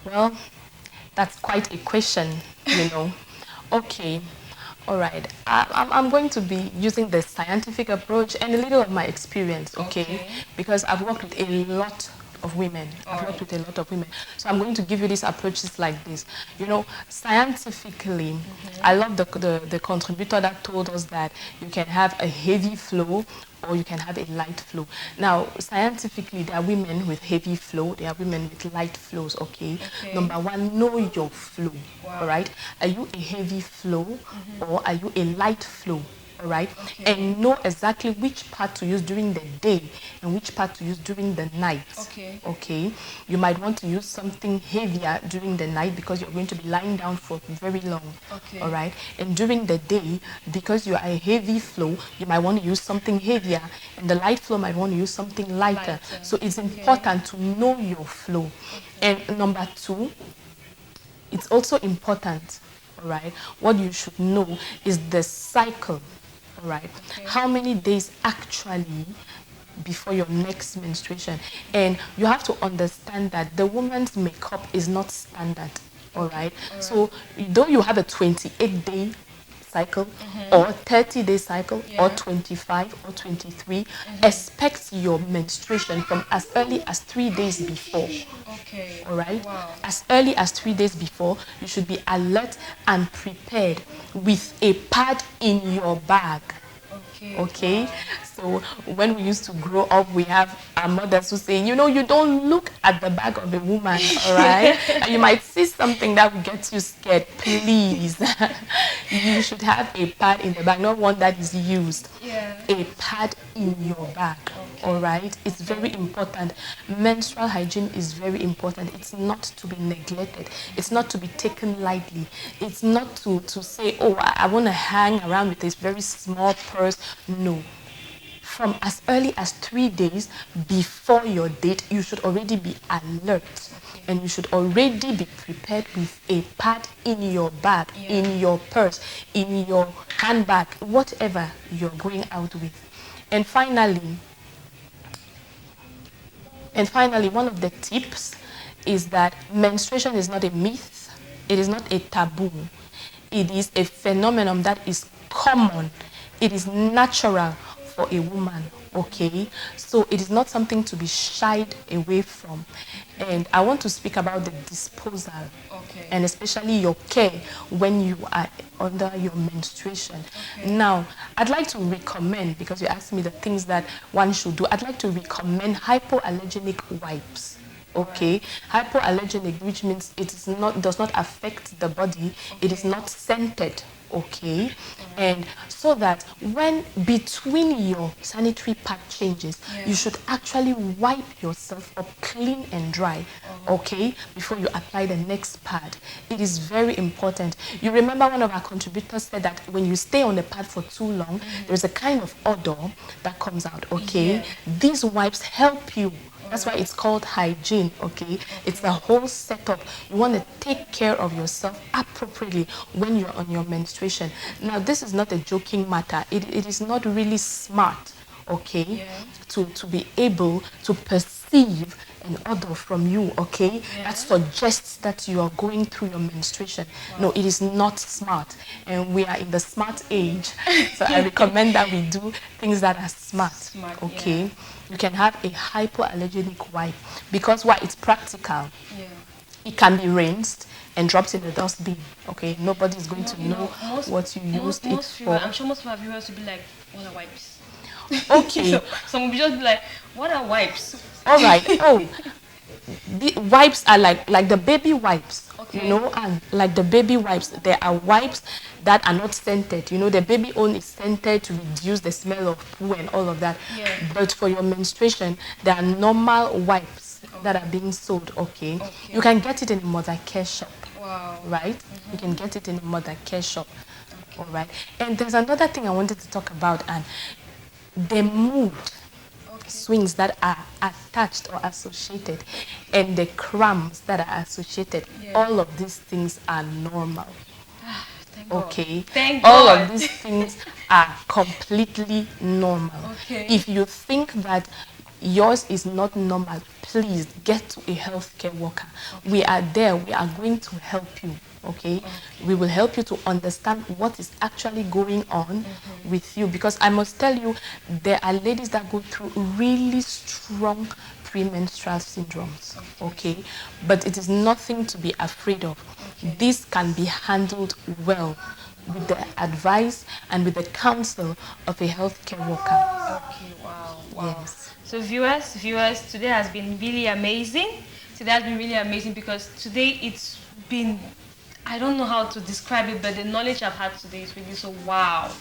Well, that's quite a question, you know. Okay, all right. I'm going to be using the scientific approach and a little of my experience, okay? Okay. Because I've worked with a lot of women. All I've worked right. with a lot of women. So I'm going to give you these approaches like this. You know, scientifically, I love the contributor that told us that you can have a heavy flow or you can have a light flow. Now, scientifically, there are women with heavy flow, there are women with light flows, okay? Okay. Number one, know your flow, all Wow. right? Are you a heavy flow or are you a light flow? All right, Okay. and know exactly which part to use during the day and which part to use during the night. Okay. Okay, you might want to use something heavier during the night because you're going to be lying down for very long. All Okay. right, and during the day, because you are a heavy flow, you might want to use something heavier, and the light flow might want to use something lighter. Lighter. So it's Okay. important to know your flow. Okay. And number two, it's also important, all right, what you should know is the cycle, all right, Okay. how many days actually before your next menstruation. And you have to understand that the woman's makeup is not standard, all Okay. right. All right. So though you have a 28-day cycle or 30-day cycle or Yeah. 25 or 23, expect your menstruation from as early as 3 days before. Okay. All right, Wow. as early as 3 days before, you should be alert and prepared with a pad in your bag. Okay. Okay, Wow. so when we used to grow up, we have our mothers who say, you know, you don't look at the back of a woman, all right? And you might see something that will get you scared. Please, you should have a pad in the bag, not one that is used. Yeah. A pad in your bag, all Okay. right? It's very Okay. important. Menstrual hygiene is very important. It's not to be neglected. It's not to be taken lightly. It's not to say, oh, I want to hang around with this very small purse. No. From as early as 3 days before your date, you should already be alert and you should already be prepared with a pad in your bag, Yeah. in your purse, in your handbag, whatever you're going out with. And finally, one of the tips is that menstruation is not a myth, it is not a taboo. It is a phenomenon that is common. It is natural for a woman, okay? So it is not something to be shied away from. And I want to speak about the disposal Okay. and especially your care when you are under your menstruation. Okay. Now, I'd like to recommend, because you asked me the things that one should do, I'd like to recommend hypoallergenic wipes. Okay, hypoallergenic, which means it is not, does not affect the body, it is Okay. not scented. Okay, and so that when between your sanitary pad changes, Yeah. you should actually wipe yourself up clean and dry, okay, before you apply the next pad. It is very important. You remember one of our contributors said that when you stay on the pad for too long, there's a kind of odor that comes out, okay? Yeah. These wipes help you. That's why it's called hygiene, okay? It's the whole setup. You want to take care of yourself appropriately when you're on your menstruation. Now, this is not a joking matter. It is not really smart, okay, Yeah. to be able to perceive an odor from you, okay, Yeah. that suggests that you are going through your menstruation. No, it is not smart. And we are in the smart age. So I recommend that we do things that are smart, Smart, okay? yeah. You can have a hypoallergenic wipe because why? It's practical. Yeah. It can be rinsed and dropped in the dustbin. Okay, nobody is going to You know most, what you used it most viewers, for. I'm sure most of our viewers will be like, what are wipes? Okay, Some will just be like, what are wipes? all right. Oh, the wipes are like the baby wipes. You Okay. know, and like the baby wipes, there are wipes that are not scented. You know, the baby own is scented to reduce the smell of poo and all of that. Yeah. But for your menstruation, there are normal wipes that are being sold. Okay. Okay. You can get it in a mother care shop. Wow. Right? You can get it in a mother care shop. All right. And there's another thing I wanted to talk about, and the mood Okay. swings that are attached or associated and the cramps that are associated, Yeah. all of these things are normal. Thank God. Okay, Thank all God. of these things are completely normal. Okay. If you think that yours is not normal, please get to a healthcare worker. We are there. We are going to help you. Okay? We will help you to understand what is actually going on with you, because I must tell you, there are ladies that go through really strong premenstrual syndromes. Okay? But it is nothing to be afraid of. This can be handled well with the advice and with the counsel of a healthcare worker. Okay, wow. Yes. So viewers, today has been really amazing. Today has been really amazing because today it's been, I don't know how to describe it, but the knowledge I've had today is really so wow.